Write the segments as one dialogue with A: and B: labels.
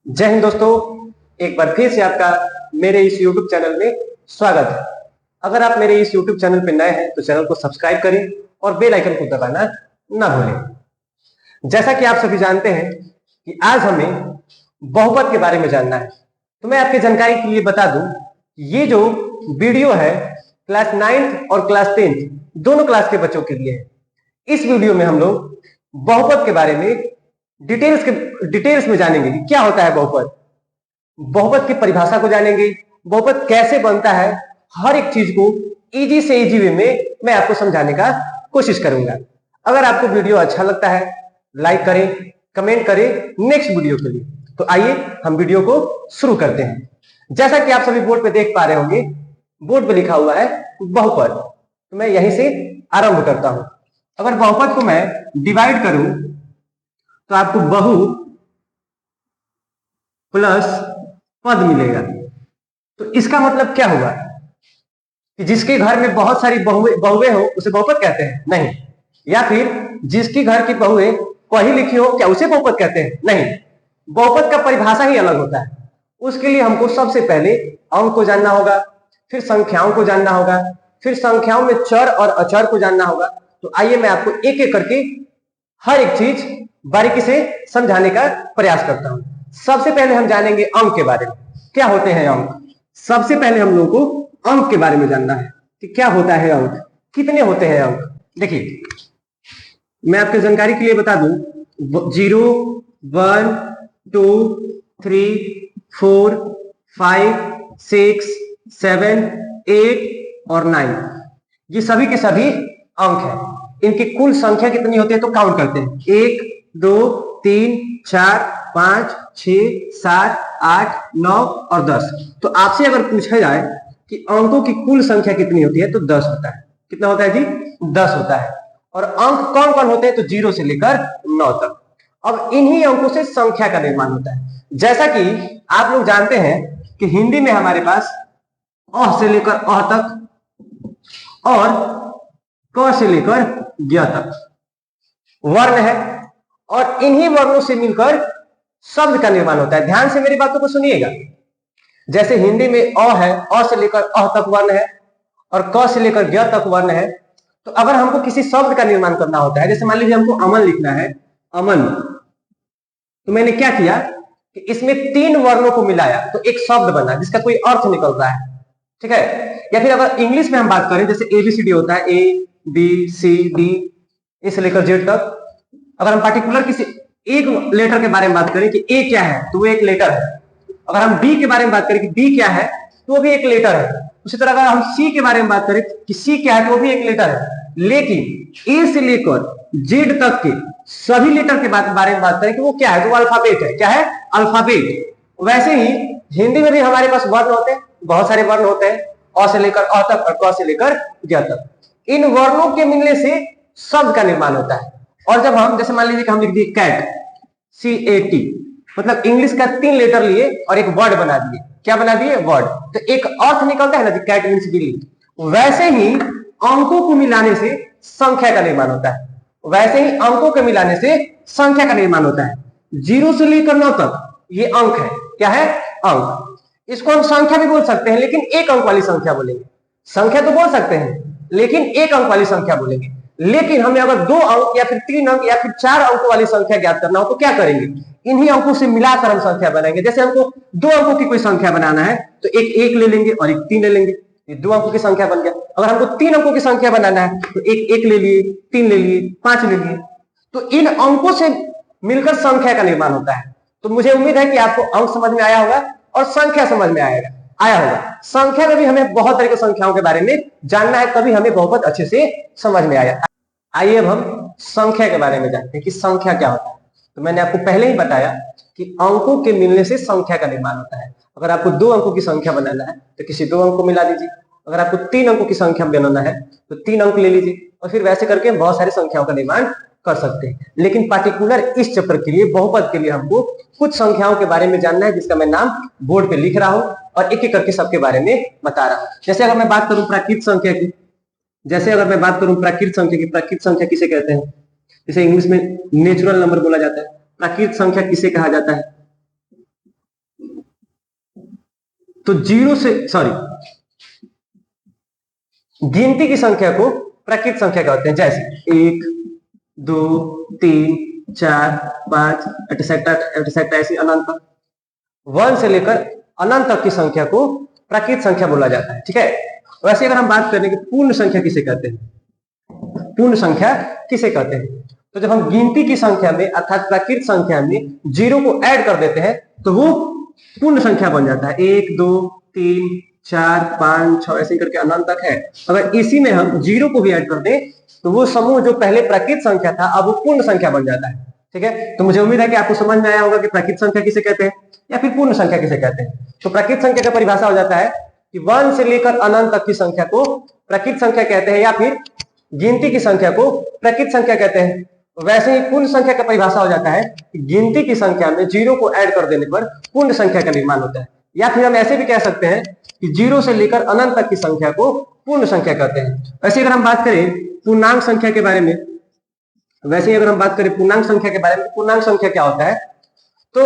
A: जय हिंद दोस्तों, एक बार फिर से आपका मेरे इस YouTube चैनल में स्वागत है। अगर आप मेरे इस YouTube चैनल पे नए हैं तो चैनल को सब्सक्राइब करें और बेल आइकन को दबाना ना भूलें। जैसा कि आप सभी जानते हैं कि आज हमें बहुपद के बारे में जानना है, तो मैं आपकी जानकारी के लिए बता दूं, ये जो वीडियो है क्लास 9th और क्लास 10th दोनों क्लास के बच्चों के लिए है। इस वीडियो में हम लोग बहुपद के बारे में डिटेल्स में जानेंगे कि क्या होता है बहुपद, बहुपद की परिभाषा को जानेंगे, बहुपद कैसे बनता है, हर एक चीज को इजी से इजी वे में मैं आपको समझाने का कोशिश करूंगा। अगर आपको वीडियो अच्छा लगता है लाइक करें, कमेंट करें नेक्स्ट वीडियो के लिए। तो आइए हम वीडियो को शुरू करते हैं। जैसा कि आप सभी बोर्ड पे देख पा रहे होंगे, बोर्ड पे लिखा हुआ है बहुपद, तो मैं यहीं से आरंभ करता हूं। अगर बहुपद को मैं डिवाइड करूं तो आपको बहु प्लस पद मिलेगा। तो इसका मतलब क्या हुआ कि जिसके घर में बहुत सारी बहुएं हो उसे बहुपद कहते हैं? नहीं। या फिर जिसकी घर की बहुएं पढ़ी लिखी हो, क्या उसे बहुपद कहते हैं? नहीं। बहुपद का परिभाषा ही अलग होता है। उसके लिए हमको सबसे पहले अंक को जानना होगा, फिर संख्याओं को जानना होगा, फिर संख्याओं में चर और अचर को जानना होगा। तो आइए मैं आपको एक एक करके हर एक चीज बारीकी से समझाने का प्रयास करता हूं। सबसे पहले हम जानेंगे अंक के बारे में। क्या होते हैं अंक? सबसे पहले हम लोगों को अंक के बारे में जानना है कि क्या होता है अंक, कितने होते हैं अंक। देखिए, मैं आपकी जानकारी के लिए बता दूं, 0, 1, 2, 3, 4, 5, 6, 7, 8 और 9 ये सभी के सभी अंक हैं। इनकी कुल संख्या कितनी होती है तो काउंट करते हैं। 1, 2, 3, 4, 5, 6, 7, 8, 9 और 10। तो आपसे अगर पूछा जाए कि अंकों की कुल संख्या कितनी होती है तो 10 होता है। कितना होता है जी? 10 होता है। और अंक कौन कौन होते हैं तो 0 से लेकर 9 तक। अब इन्हीं अंकों से संख्या का निर्माण होता है। जैसा कि आप लोग जानते हैं कि हिंदी में हमारे पास अ से लेकर अ तक और क से लेकर ग तक वर्ण है, और इन्हीं वर्णों से मिलकर शब्द का निर्माण होता है। ध्यान से मेरी बातों को सुनिएगा। जैसे हिंदी में अ है, अ से लेकर अ तक वर्ण है और क से लेकर ग तक वर्ण है। तो अगर हमको किसी शब्द का निर्माण करना होता है, जैसे मान लीजिए हमको अमन लिखना है, अमन, तो मैंने क्या किया कि इसमें 3 वर्णों को मिलाया तो एक शब्द बना जिसका कोई अर्थ निकल रहा है। ठीक है। या फिर अगर इंग्लिश में हम बात करें, जैसे ABCD होता है, ABCD ए से लेकर जेड तक। अगर हम पार्टिकुलर किसी एक लेटर के बारे में बात करें कि ए क्या है तो वो एक लेटर है। अगर हम बी के बारे में बात करें कि बी क्या है तो वो भी एक लेटर है। उसी तरह अगर हम सी के बारे में बात करें कि सी क्या है तो वो भी एक लेटर है। लेकिन ए से लेकर जेड तक के सभी लेटर के बारे में बात करें कि वो क्या है तो वो अल्फाबेट है। क्या है? अल्फाबेट। वैसे ही हिंदी में भी हमारे पास वर्ण होते हैं, बहुत सारे वर्ण होते हैं, अ से लेकर अ तक और क से लेकर ग तक। इन वर्णों के मिलने से शब्द का निर्माण होता है। और जब हम, जैसे मान लीजिए कि हम लिख दिए कैट, CAT, मतलब इंग्लिश का 3 लेटर लिए और एक वर्ड बना दिए। क्या बना दिए? वर्ड। तो एक अर्थ निकलता है ना कि कैट मीन्स बिल्ली। वैसे ही अंकों को मिलाने से संख्या का निर्माण होता है। वैसे ही अंकों के मिलाने से संख्या का निर्माण होता है। 0 से लेकर 9 तक ये अंक है। क्या है? अंक। इसको हम संख्या भी बोल सकते हैं, लेकिन एक अंक वाली संख्या बोलेंगे। संख्या तो बोल सकते हैं लेकिन एक अंक वाली संख्या बोलेंगे। लेकिन हमें अगर 2 अंक या फिर 3 अंक या फिर 4 अंक वाली संख्या ज्ञात करना हो तो क्या करेंगे? इन्हीं अंकों से मिलाकर हम संख्या बनाएंगे। जैसे हमको 2 अंकों की कोई संख्या बनाना है तो एक 1 ले लेंगे और एक 3 ले लेंगे, ये 2 अंकों की संख्या बन गया। अगर हमको 3 अंकों की संख्या बनाना है तो एक 1 ले लिए, 3 ले लिए, 5 ले लिए। तो इन अंकों से मिलकर संख्या का निर्माण होता है। तो मुझे उम्मीद है कि आपको अंक समझ में आया होगा और संख्या समझ में आया होगा। संख्या में भी हमें बहुत तरह की संख्याओं के बारे में जानना है, तभी हमें बहुत अच्छे से समझ में आया। आइए अब हम संख्या के बारे में जानते हैं कि संख्या क्या होता है। तो मैंने आपको पहले ही बताया कि अंकों के मिलने से संख्या का निर्माण होता है। अगर आपको 2 अंकों की संख्या बनाना है तो किसी 2 अंक को मिला दीजिए। अगर आपको 3 अंकों की संख्या बनाना है तो 3 अंक ले लीजिए, और फिर वैसे करके बहुत सारी संख्याओं का निर्माण कर सकते हैं। लेकिन पार्टिकुलर इस चैप्टर के लिए, बहुपद के लिए, हमको कुछ संख्याओं के बारे में जानना है जिसका मैं नाम बोर्ड पे लिख रहा हूं और एक एक करके सबके बारे में बता रहा हूं। जैसे अगर मैं बात करूं प्राकृत संख्या की, प्राकृत संख्या किसे कहते हैं? जैसे इंग्लिश में नेचुरल नंबर बोला जाता है। प्राकृत संख्या किसे कहा जाता है? तो जीरो से सॉरी गिनती की संख्या को प्राकृत संख्या कहते हैं, जैसे 1 2 3 4 5 एटसेट्रा ऐसी अनंत तक। 1 से लेकर अनंत तक की संख्या को प्राकृत संख्या बोला जाता है। ठीक है, वैसे अगर हम बात करें कि पूर्ण संख्या किसे कहते हैं, पूर्ण संख्या किसे कहते हैं, तो जब हम गिनती की संख्या में अर्थात प्राकृत संख्या में जीरो को ऐड कर देते हैं तो वो पूर्ण संख्या बन जाता है। 1 2 3 4 5 6 ऐसे करके अनंत तक है। अगर इसी में हम जीरो को भी ऐड कर दें तो वो समूह जो पहले प्राकृत संख्या था अब वो पूर्ण संख्या बन जाता है। ठीक है, तो मुझे उम्मीद है कि आपको समझ में आया होगा कि प्राकृत संख्या किसे कहते हैं या फिर पूर्ण संख्या किसे कहते हैं। तो प्राकृत संख्या का परिभाषा हो जाता है कि 1 से लेकर अनंत तक की संख्या को प्राकृत संख्या कहते हैं या फिर गिनती की संख्या को प्राकृत संख्या कहते हैं। वैसे ही पूर्ण संख्या का परिभाषा हो जाता है कि गिनती की संख्या में जीरो को ऐड कर देने पर पूर्ण संख्या का निर्माण होता है। या फिर हम ऐसे भी कह सकते हैं कि जीरो से लेकर अनंत तक की संख्या को पूर्ण संख्या कहते हैं। वैसे अगर हम बात करें पूर्णांक संख्या के बारे में, पूर्णांक संख्या के बारे में, पूर्णांक संख्या क्या होता है, तो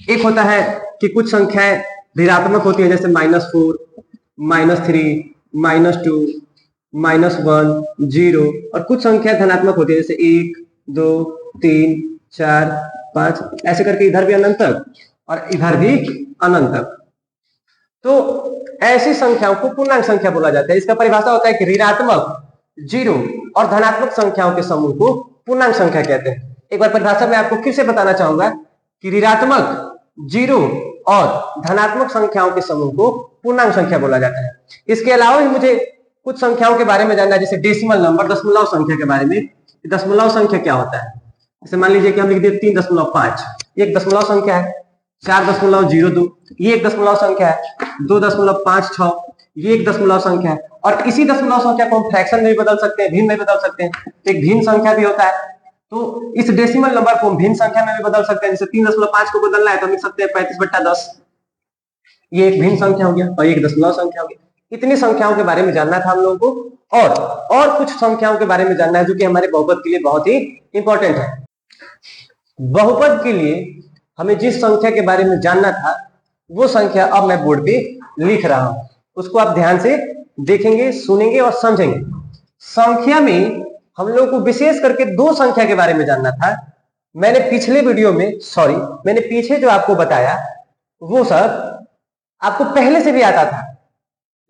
A: एक होता है कि कुछ संख्याएं ऋणात्मक होती है, जैसे -4 -3 -2 -1 0, और कुछ संख्या धनात्मक होती है, जैसे 1 2 3 4 5 ऐसे करके इधर भी अनंत तक और इधर भी अनंत तक। तो ऐसी संख्याओं को पूर्णांक संख्या बोला जाता है। इसका परिभाषा होता है कि ऋणात्मक, जीरो और धनात्मक संख्याओं के समूह को पूर्णांक संख्या कहते हैं। एक बार परिभाषा में आपको फिर से बताना चाहूंगा कि ऋणात्मक, जीरो और धनात्मक संख्याओं के समूह को पूर्णांक संख्या बोला जाता है। इसके अलावा भी मुझे कुछ संख्याओं के बारे में जानना है, जैसे डेसिमल नंबर, दशमलव संख्या के बारे में। दशमलव संख्या क्या होता है, जैसे मान लीजिए कि हम लिख दिए 3.5, ये एक दशमलव संख्या है। 4.02 ये एक दशमलव संख्या है। 2.56 ये एक दशमलव संख्या है। और इसी दशमलव संख्या को हम फ्रैक्शन में भी बदल सकते हैं, भिन्न में बदल सकते हैं, तो एक भिन्न संख्या भी होता है। तो इस डेसिमल नंबर को हम भिन्न संख्या में भी बदल सकते हैं, जैसे 3.5 को बदलना है तो हम लिख सकते हैं 35/10, ये एक भिन्न संख्या हो गया और एक दशमलव संख्या हो गया। इतनी संख्याओं के बारे में जानना था हम लोगों को, और कुछ संख्याओं के बारे में जानना है जो कि हमारे बहुपद के लिए बहुत ही इंपॉर्टेंट है। बहुपद के लिए हमें जिस संख्या के बारे में जानना था वो संख्या अब मैं बोर्ड पे लिख रहा हूं, उसको आप ध्यान से देखेंगे, सुनेंगे और समझेंगे। संख्या में हम लोग को विशेष करके दो संख्या के बारे में जानना था। मैंने पिछले वीडियो में मैंने पीछे जो आपको बताया वो सब आपको पहले से भी आता था,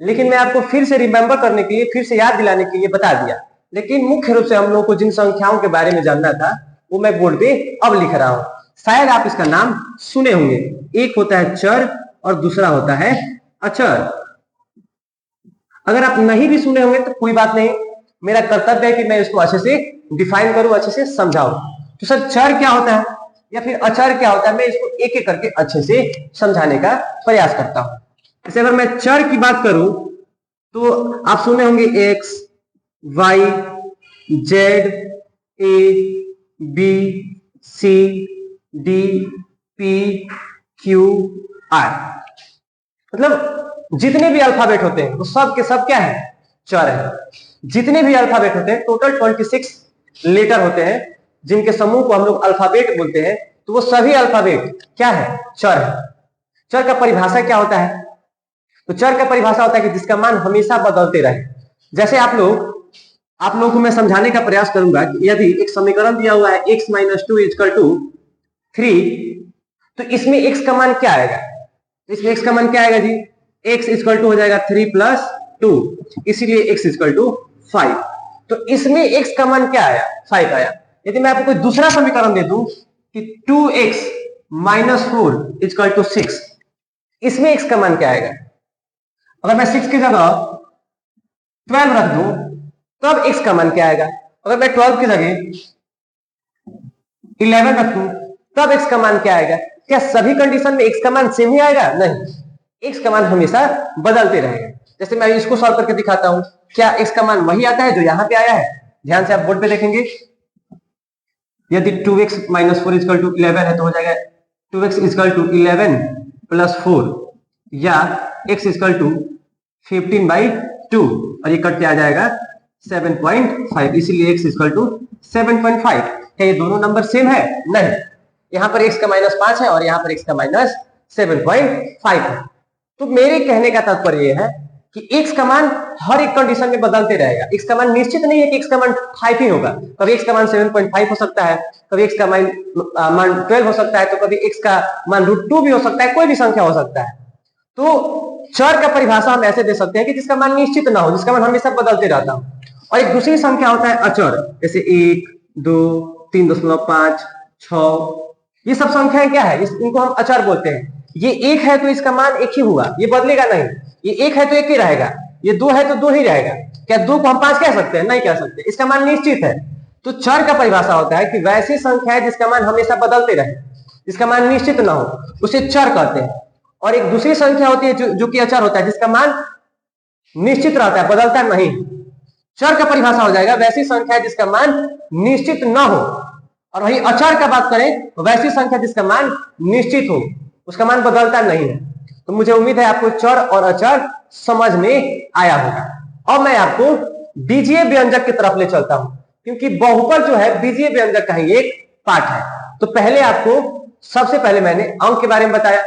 A: लेकिन मैं आपको फिर से रिमेंबर करने के लिए, फिर से याद दिलाने के लिए बता दिया। लेकिन मुख्य रूप से हम लोग को जिन संख्याओं के बारे में जानना था वो मैं बोर्ड पे अब लिख रहा हूं। शायद आप इसका नाम सुने होंगे, एक होता है चर और दूसरा होता है अचर। अगर आप नहीं भी सुने होंगे तो कोई बात नहीं, मेरा कर्तव्य है कि मैं इसको अच्छे से डिफाइन करूं, अच्छे से समझाऊं। तो सर चर क्या होता है या फिर अचर क्या होता है, मैं इसको एक एक करके अच्छे से समझाने का प्रयास करता हूं। जैसे अगर मैं चर की बात करूं तो आप सुने होंगे x, y, z, a, b, c, d, p, q, r। मतलब जितने भी अल्फाबेट होते हैं वो सब के सब क्या है, चर है। जितने भी अल्फाबेट होते हैं, टोटल 26 लेटर होते हैं जिनके समूह को हम लोग अल्फाबेट बोलते हैं, तो वो सभी अल्फाबेट क्या है, चर है। चर का परिभाषा क्या होता है, तो चर का परिभाषा होता है कि जिसका मान हमेशा बदलते रहे। जैसे आप लोगों को मैं समझाने का प्रयास करूंगा कि यदि एक समीकरण दिया हुआ है x - 2 = 3, तो इसमें x का मान क्या आएगा, इसमें x का मान क्या आएगा जी, x = हो जाएगा 3 + 2, इसीलिए x = 5। तो इसमें x का मान क्या आया, 5 आया। यदि मैं आपको कोई दूसरा समीकरण दे दूं कि 2x - 4 = 6, इसमें x का मान क्या आएगा, अगर मैं 6 की जगह 12 रख दूं तब x का मान क्या आएगा, अगर मैं 12 की जगह 11 रख दूं तब x का मान क्या आएगा। क्या सभी कंडीशन में x का मान सेम ही आएगा, नहीं, x का मान हमेशा बदलते रहेगा। जैसे मैं इसको सॉल्व करके दिखाता हूं, क्या x का मान वही आता है जो यहां पे आया है, ध्यान से आप बोर्ड पे देखेंगे। यदि 2x - 4 = 11 है तो हो जाएगा 2x = 11 + 4 या x = 15/2 और ये कट के आ जाएगा 7.5, इसीलिए x = 7.5। क्या ये दोनों नंबर सेम है, नहीं, यहाँ पर x का -5 है और यहाँ पर x का -7.5 है। तो मेरे कहने का तात्पर्य यह है कि x का मान हर एक कंडीशन में बदलते रहेगा। x का मान निश्चित नहीं है कि x का मान 5 ही होगा। कभी x का मान 7.5 हो सकता है, कभी x का मान 12 हो सकता है, तो कभी x का मान √2 भी हो सकता है, कोई भी संख्या हो सकता है। तो चर का परिभाषा हम ऐसे दे सकते हैं कि जिसका मान निश्चित ना हो, जिसका मान हमेशा बदलते रहता हो। और एक दूसरी संख्या होता है अचर, जैसे 1, 2, 3.5, 6, ये सब संख्याएं क्या है, इनको हम अचर बोलते हैं। ये 1 है तो इसका मान 1 ही हुआ, ये बदलेगा नहीं। ये 1 है तो 1 ही रहेगा, ये 2 है तो 2 ही रहेगा। क्या 2 को हम 5 कह सकते हैं? नहीं कह सकते, इसका मान निश्चित है। तो चर का परिभाषा होता है कि वैसी संख्या है जिसका मान हमेशा बदलते रहे, जिसका मान निश्चित ना हो, उसे चर कहते हैं। और एक दूसरी संख्या होती है जो कि अचर होता है, जिसका मान निश्चित रहता है, बदलता नहीं। चर का परिभाषा हो जाएगा वैसी संख्या है जिसका मान निश्चित ना हो। और वही अचर का बात करें तो वैसी संख्या जिसका मान निश्चित हो, उसका मान बदलता नहीं है। तो मुझे उम्मीद है आपको चर और अचर समझ में आया होगा। अब मैं आपको बीजीय व्यंजक की तरफ ले चलता हूं, क्योंकि बहुपद जो है बीजीय व्यंजक का ही एक पार्ट है। तो पहले आपको सबसे पहले मैंने अंक के बारे में बताया,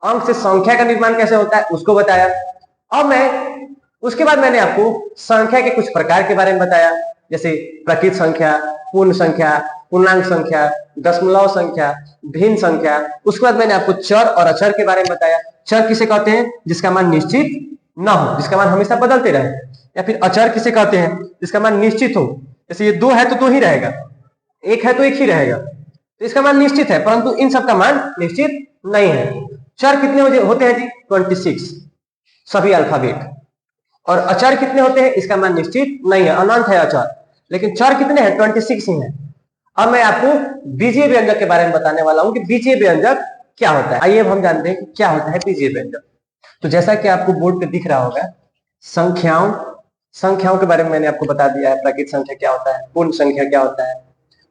A: अंक से संख्या का निर्माण कैसे होता है उसको बताया। अब उसके बाद मैंने आपको संख्या के कुछ प्रकार के बारे में बताया, जैसे प्रकृत संख्या, पूर्ण संख्या, पूर्णांक संख्या, दशमलव संख्या, भिन्न संख्या। उसके बाद मैंने आपको चर और अचर के बारे में बताया। चर किसे कहते हैं? जिसका मान निश्चित ना हो, जिसका मान हमेशा बदलते रहे। या फिर अचर किसे कहते हैं? जिसका मान निश्चित हो, जैसे ये 2 है तो 2 ही रहेगा, 1 है तो 1 ही रहेगा, तो इसका मान निश्चित है, परंतु इन सब का मान निश्चित नहीं है। चर कितने होते हैं जी? 26, सभी अल्फाबेट। और अचर कितने होते हैं? इसका मान निश्चित नहीं है, अनंत है अचर, लेकिन चर कितने हैं? 26 ही है। अब मैं आपको बीजीय व्यंजक के बारे में बताने वाला हूं कि बीजीय व्यंजक क्या होता है। आइए अब हम जानते हैं कि क्या होता है बीजीय व्यंजक। तो जैसा कि आपको बोर्ड पे दिख रहा होगा, संख्याओं के बारे में मैंने आपको बता दिया है। प्रकृत संख्या क्या होता है, पूर्ण संख्या क्या होता है,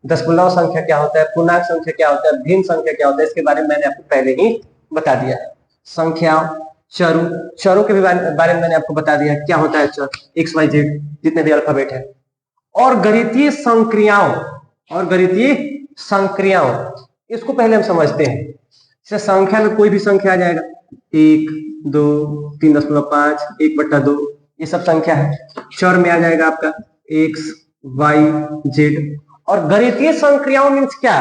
A: दशमलव संख्या क्या होता है, पूर्णांक संख्या क्या होता है, भिन्न संख्या क्या होता है, इसके बारे में मैंने आपको पहले ही बता दिया है। संख्याओं, चरों के भी बारे में मैंने आपको बता दिया है क्या होता है चर, XYZ जितने भी अल्फाबेट है। और गणितीय संक्रियाओं, इसको पहले हम समझते हैं। जैसे संख्या में कोई भी संख्या आ जाएगा, 1, 2, 3.5, 1/2, ये सब संख्या है। चर में आ जाएगा आपका X, Y, Z। और गणितीय संक्रियाओं मीन्स क्या?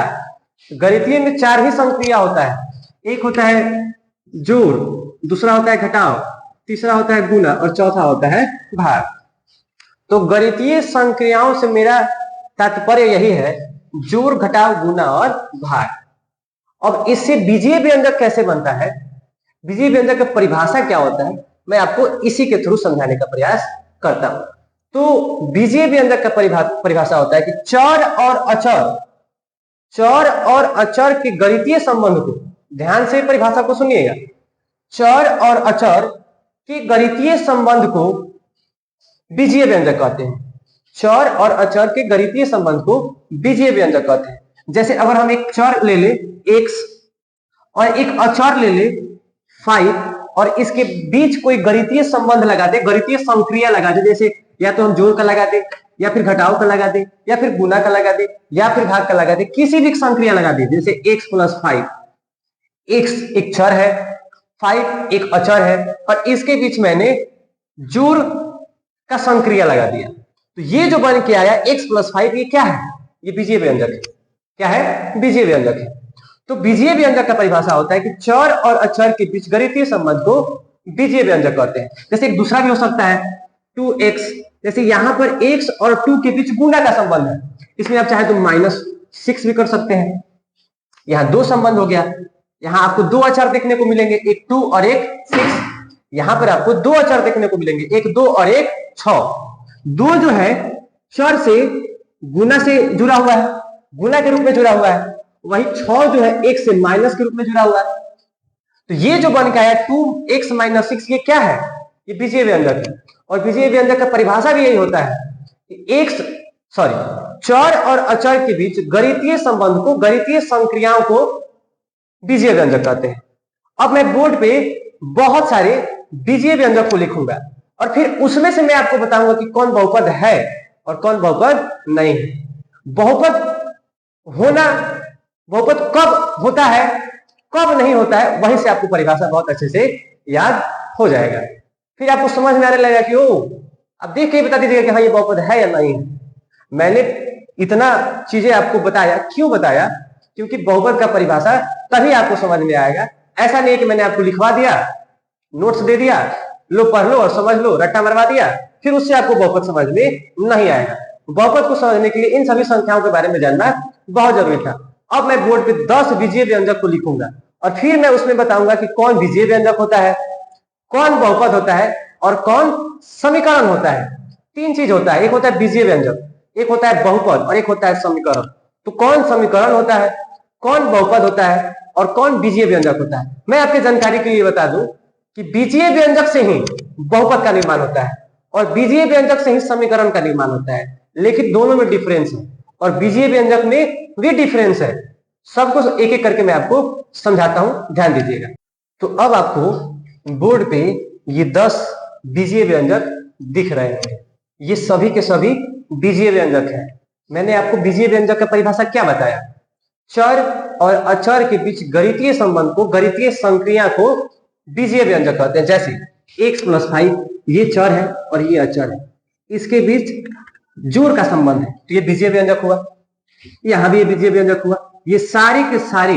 A: गणितीय में 4 ही संक्रिया होता है। एक होता है जोड़, दूसरा होता है घटाव, तीसरा होता है गुणा और चौथा होता है भाग। तो गणितीय संक्रियाओं से मेरा तात्पर्य यही है, जोड़, घटाव, गुणा और भाग। अब इससे बीजीय व्यंजक कैसे बनता है, बीजीय व्यंजक की परिभाषा क्या होता है, मैं आपको इसी के थ्रू समझाने का प्रयास करता हूं। तो बीजीय व्यंजक का परिभाषा होता है कि चर और अचर के गणितीय संबंध को, ध्यान से परिभाषा को सुनिएगा, चर और अचर के गणितीय संबंध को बीजीय व्यंजक कहते हैं। चर और अचर के गणितीय संबंध को बीजीय व्यंजक कहते हैं। जैसे अगर हम एक चर ले ले x और एक अचर ले ले 5 और इसके बीच कोई गणितीय संबंध लगा दे, गणितीय संक्रिया लगा दे, जैसे या तो हम जोड़ का लगा दे, या फिर घटाव का लगा दे, या फिर गुणा का लगा दे, या फिर भाग का लगा दे, किसी भी संक्रिया लगा दे, जैसे x + 5, x एक चर है, 5 एक अचर है, और इसके बीच मैंने जोड़ का संक्रिया लगा दिया, तो ये जो बन के आया x + 5, ये क्या है? ये बीजीय व्यंजक है। क्या है? बीजीय व्यंजक है। तो बीजीय व्यंजक का परिभाषा होता है कि चर और अचर के बीच गणितीय संबंध को बीजीय व्यंजक कहते हैं। जैसे एक दूसरा भी हो सकता है 2x, जैसे यहां पर x और 2 के बीच गुणा का संबंध है, इसमें आप चाहे तो -6 भी कर सकते हैं। यहां 2 संबंध हो गया, यहां आपको 2 अचर देखने को मिलेंगे, एक 2 और एक 6। यहां पर आपको 2 अचर देखने को मिलेंगे, एक 2 और एक 6। 2 जो है चर से गुना से जुड़ा हुआ है, गुना के रूप में जुड़ा हुआ है, वही 6 जो है एक से माइनस के रूप में जुड़ा हुआ है। तो ये जो बन के आया 2x - 6, ये क्या है? ये बीजीय व्यंजक है। और बीजीय व्यंजक का परिभाषा भी यही होता है कि चर और अचर के बीच गणितीय संबंध को, गणितीय संक्रियाओं को बीजीय व्यंजक कहते हैं। अब मैं बोर्ड पे बहुत सारे बीजीय व्यंजक को लिखूंगा और फिर उसमें से मैं आपको बताऊंगा कि कौन बहुपद है और कौन बहुपद नहीं है। बहुपद कब होता है, कब नहीं होता है, वहीं से आपको परिभाषा बहुत अच्छे से याद हो जाएगा। फिर आपको समझ में आने लगेगा कि ओ, अब देख के ही बता दीजिएगा कि हाँ ये बहुपद है या नहीं है। मैंने इतना चीजें आपको बताया, क्यों बताया? क्योंकि बहुपद का परिभाषा तभी आपको समझ में आएगा। ऐसा नहीं है कि मैंने आपको लिखवा दिया, नोट्स दे दिया, लो पढ़ लो और समझ लो, रट्टा मरवा दिया, फिर उससे आपको बहुपद समझ में नहीं आएगा। बहुपद को समझने के लिए इन सभी संख्याओं के बारे में जानना बहुत जरूरी था। अब मैं बोर्ड पे 10 बीजीय व्यंजक को लिखूंगा और फिर मैं उसमें बताऊंगा कि कौन बीजीय व्यंजक होता है, कौन बहुपद होता है और कौन समीकरण होता है। 3 चीज होता है, एक होता है बीजीय व्यंजक, एक होता है बहुपद और एक होता है समीकरण। तो कौन समीकरण होता है, कौन बहुपद होता है और कौन बीजीय व्यंजक होता है, मैं आपकी जानकारी के लिए बता दूं कि बीजीय व्यंजक से ही बहुपद का निर्माण होता है और बीजीय व्यंजक से ही समीकरण का निर्माण होता है। लेकिन दोनों में डिफरेंस है और बीजीय व्यंजक में भी डिफरेंस है। सब कुछ एक एक करके मैं आपको समझाता हूं, ध्यान दीजिएगा। तो अब आपको बोर्ड पे ये 10 बीजीय व्यंजक दिख रहे हैं, ये सभी के सभी बीजीय व्यंजक है। मैंने आपको बीजीय व्यंजक का परिभाषा क्या बताया? चर और अचर के बीच गणितीय संबंध को, गणितीय संक्रिया को बीजीय व्यंजक कहते हैं। जैसे x + 5 ये चर है और ये अचर है, इसके बीच जोड़ का संबंध है तो ये बीजीय व्यंजक हुआ। यहां भी ये बीजीय व्यंजक हुआ। ये सारी के सारी,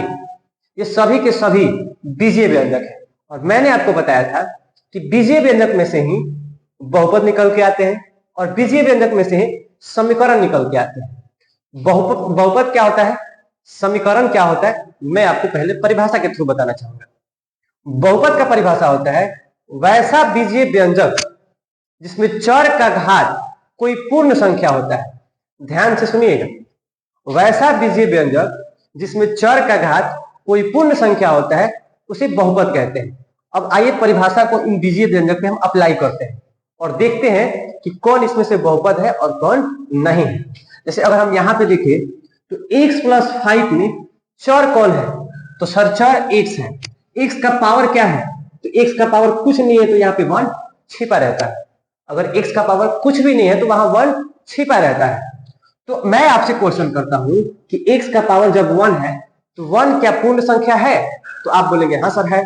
A: ये सभी के सभी बीजीय व्यंजक है। और मैंने आपको बताया था कि बीजीय व्यंजक में से ही बहुपद निकल के आते हैं और बीजीय व्यंजक में से ही समीकरण निकल के आते हैं। बहुपद क्या होता है, समीकरण क्या होता है, मैं आपको पहले परिभाषा के थ्रू बताना चाहूंगा। बहुपद का परिभाषा होता है वैसा बीजीय व्यंजक जिसमें चर का घात कोई पूर्ण संख्या होता है। ध्यान से सुनिएगा, वैसा बीजीय व्यंजक जिसमें चर का घात कोई पूर्ण संख्या होता है उसे बहुपद कहते हैं। अब आइए परिभाषा को इन बीजीय व्यंजक पे हम अप्लाई करते हैं और देखते हैं कि कौन इसमें से बहुपद है और कौन नहीं है। जैसे अगर हम यहाँ पे देखें तो x + 5 में चर कौन है, तो सर चर x है। x का पावर क्या है, तो x का पावर कुछ नहीं है तो यहाँ पे 1 छिपा रहता है। अगर x का पावर कुछ भी नहीं है तो वहां 1 छिपा रहता है। तो मैं आपसे क्वेश्चन करता हूं कि x का पावर जब 1 है तो 1 क्या पूर्ण संख्या है, तो आप बोलेंगे हाँ सर है।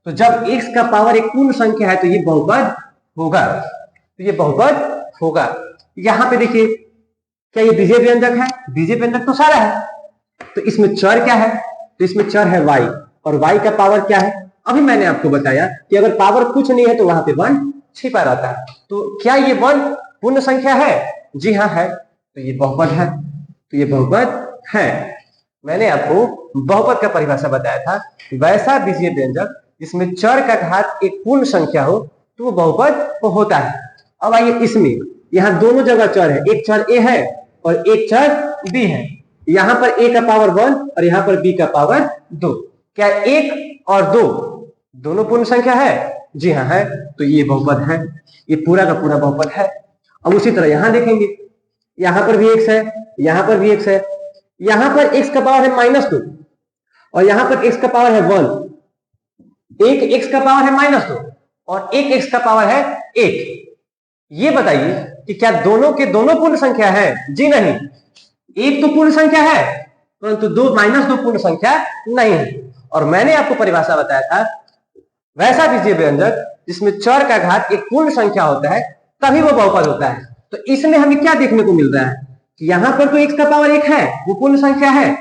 A: तो जब x का पावर एक पूर्ण संख्या है तो ये बहुपद होगा, तो ये बहुपद होगा। यहां पे देखिए, क्या ये बीजीय व्यंजक है? बीजीय व्यंजक तो सारा है। तो इसमें चर क्या है, तो इसमें चर है y और y का पावर क्या है, अभी मैंने आपको बताया कि अगर पावर कुछ नहीं है तो वहां पे 1 छिपा रहता है। तो क्या ये 1 पूर्ण संख्या है? जी हाँ है, तो ये बहुपद है, तो ये बहुपद है। मैंने आपको बहुपद का परिभाषा बताया था, वैसा बीजीय व्यंजक जिसमें चर का घात एक पूर्ण संख्या हो तो वो बहुपद होता है। अब आइए इसमें, यहाँ दोनों जगह चर है, एक चर a है और एक चर b है। यहाँ पर a का पावर 1 और यहाँ पर b का पावर 2। क्या 1 और 2 दोनों पूर्ण संख्या है? जी हाँ है, तो ये बहुपद है, ये पूरा का पूरा बहुपद है। अब उसी तरह यहां देखेंगे, यहां पर भी x है, यहां पर भी x है, यहां पर x का पावर है -2 और यहां पर x का पावर है 1। एक x का पावर है -2 और एक x का पावर है 1। ये बताइए कि क्या दोनों के दोनों पूर्ण संख्या है? जी नहीं, एक तो पूर्ण संख्या है परंतु -2 पूर्ण संख्या नहीं है। और मैंने आपको परिभाषा बताया था, वैसा बीजीय व्यंजक जिसमें चर का घात एक पूर्ण संख्या होता है तभी वो बहुपद होता है। तो इसमें हमें क्या देखने को मिल रहा है कि यहां पर तो x का पावर 1 है, वो पूर्ण संख्या है,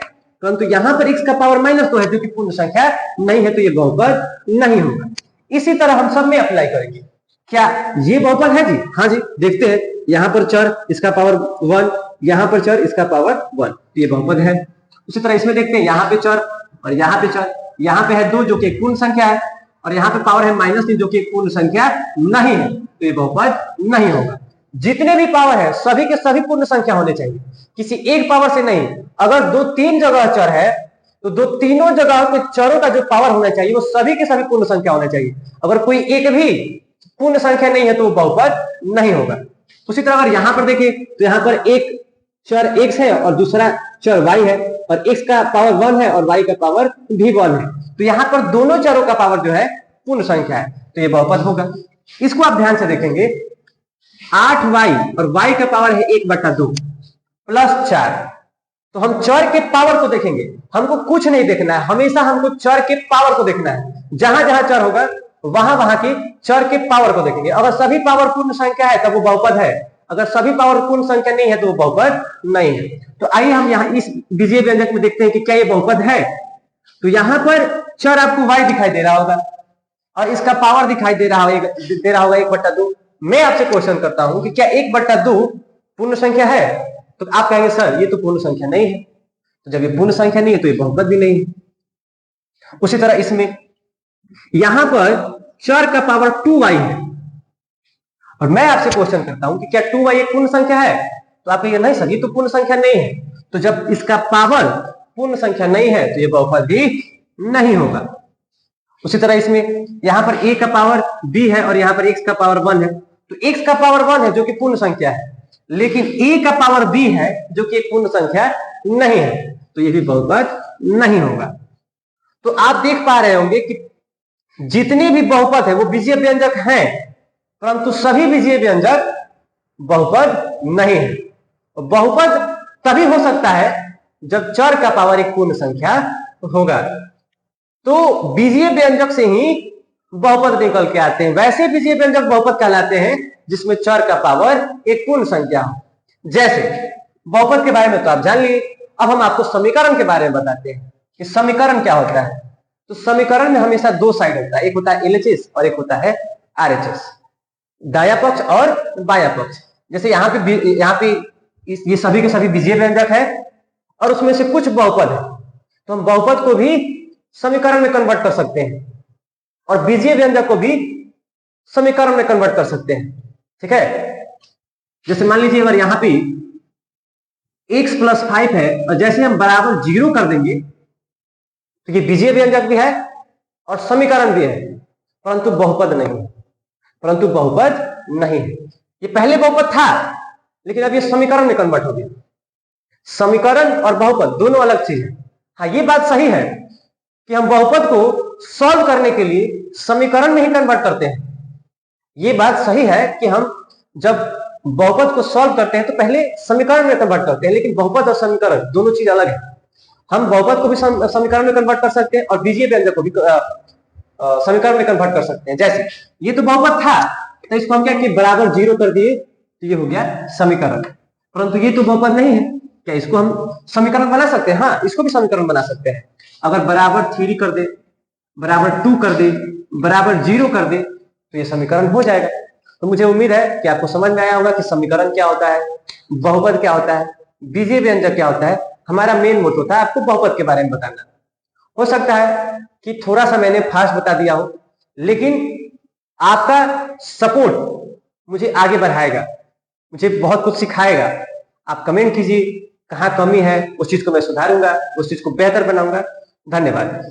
A: परंतु यहां पर x का पावर -2 है जो कि पूर्ण संख्या नहीं है, तो ये बहुपद नहीं होगा। इसी तरह हम सब में अप्लाई करेंगे। क्या ये बहुपद है? जी हाँ जी, देखते हैं। यहां पर चर इसका पावर 1, यहां पर चर इसका पावर 1, तो ये बहुपद है। उसी तरह इसमें देखते हैं, यहाँ पे चर और यहाँ पे चर, यहाँ पे है 2 जो कि एक पूर्ण संख्या है और यहाँ पे पावर है -3 जो कि एक पूर्ण संख्या नहीं है, तो ये बहुपद नहीं होगा। जितने भी पावर है सभी के सभी पूर्ण संख्या होने चाहिए, किसी एक पावर से नहीं। अगर 2-3 जगह चर है तो तीनों जगह के चरों का जो पावर होना चाहिए वो सभी के सभी पूर्ण संख्या होना चाहिए। अगर कोई एक भी पूर्ण संख्या नहीं है तो वो बहुपद नहीं होगा। उसी तरह अगर यहां पर देखिए तो यहां पर एक चर x है और दूसरा चर y है और x का पावर 1 है और y का पावर भी 1 है, तो यहां पर दोनों चरों का पावर जो है पूर्ण संख्या है, तो ये बहुपद होगा। इसको आप ध्यान से देखेंगे, 8y और y का पावर है 1/2 + 4। तो हम चर के पावर को देखेंगे, हमको कुछ नहीं देखना है, हमेशा हमको चर के पावर को देखना है। जहां जहां चर होगा वहां वहां की चर के पावर को देखेंगे। अगर सभी पावर पूर्ण संख्या है तब वो बहुपद है, अगर सभी पावर पूर्ण संख्या नहीं है तो वो बहुपद नहीं है। तो आइए हम यहाँ इस बीजीय व्यंजक में देखते हैं कि क्या ये बहुपद है। तो यहां पर चर आपको y दिखाई दे रहा होगा और इसका पावर दिखाई दे रहा होगा 1/2। मैं आपसे क्वेश्चन करता हूं कि क्या 1/2 पूर्ण संख्या है? तो आप कहेंगे सर ये तो पूर्ण संख्या नहीं है। तो जब ये पूर्ण संख्या नहीं है तो ये बहुपद भी नहीं है। उसी तरह इसमें यहां पर चर का पावर 2y है और मैं आपसे क्वेश्चन करता हूं कि क्या 2y एक पूर्ण संख्या है? तो आप कहिए नहीं सर ये तो पूर्ण संख्या नहीं है। तो जब इसका पावर पूर्ण संख्या नहीं है तो ये बहुपद भी नहीं होगा। उसी तरह इसमें यहां पर a का पावर b है और यहां पर x का पावर 1 है। तो x का पावर 1 है जो कि पूर्ण संख्या है, लेकिन a का पावर b है जो कि एक पूर्ण संख्या नहीं है, तो ये भी बहुपद नहीं होगा। तो आप देख पा रहे होंगे कि जितने भी बहुपद है वो बीजीय व्यंजक हैं, परंतु सभी बीजीय व्यंजक बहुपद नहीं है। बहुपद तभी हो सकता है जब चर का पावर एक पूर्ण संख्या होगा। तो बीजीय व्यंजक से ही बहुपद निकल के आते हैं। वैसे बीजीय व्यंजक बहुपद कहलाते हैं जिसमें चर का पावर एक पूर्ण संख्या हो। जैसे बहुपद के बारे में तो आप जान लिए, अब हम आपको समीकरण के बारे में बताते हैं कि समीकरण क्या होता है। तो समीकरण में हमेशा दो साइड होता है, एक होता है LHS और एक होता है RHS, दाया पक्ष और बाया पक्ष। जैसे यहाँ पे ये सभी के सभी बीजीय व्यंजक है और उसमें से कुछ बहुपद है, तो हम बहुपद को भी समीकरण में कन्वर्ट कर सकते हैं और बीजीय व्यंजक को भी समीकरण में कन्वर्ट कर सकते हैं। ठीक है, जैसे मान लीजिए अगर यहाँ पे x + 5 है और जैसे हम बराबर 0 कर देंगे तो ये बीजीय व्यंजक भी है और समीकरण भी है, परंतु बहुपद नहीं है। ये पहले बहुपद था लेकिन अब ये समीकरण में कन्वर्ट हो गया। समीकरण और बहुपद दोनों अलग चीज है। हाँ, ये बात सही है कि हम बहुपद को सॉल्व करने के लिए समीकरण में ही कन्वर्ट करते हैं। ये बात सही है कि हम जब बहुपद को सॉल्व करते हैं तो पहले समीकरण में कन्वर्ट करते हैं, लेकिन बहुपद और समीकरण दोनों चीज अलग है। हम बहुपद को भी समीकरण में कन्वर्ट कर सकते हैं और बीजीय व्यंजक को भी समीकरण में कन्वर्ट कर सकते हैं। जैसे ये तो बहुपद था तो इसको हम क्या किए, बराबर 0 कर दिए तो ये हो गया समीकरण, परंतु ये तो बहुपद नहीं है। क्या इसको हम समीकरण बना सकते हैं? हाँ, इसको भी समीकरण बना सकते हैं। अगर बराबर 3 कर दे, बराबर 2 कर दे, बराबर 0 कर दे तो ये समीकरण हो जाएगा। तो मुझे उम्मीद है कि आपको समझ में आया होगा कि समीकरण क्या होता है, बहुपद क्या होता है, बीजीय व्यंजक क्या होता है। हमारा मेन मोटो था आपको बहुपद के बारे में बताना। हो सकता है कि थोड़ा सा मैंने फास्ट बता दिया हो, लेकिन आपका सपोर्ट मुझे आगे बढ़ाएगा, मुझे बहुत कुछ सिखाएगा। आप कमेंट कीजिए कहाँ कमी है, उस चीज को मैं सुधारूंगा, उस चीज को बेहतर बनाऊंगा। धन्यवाद।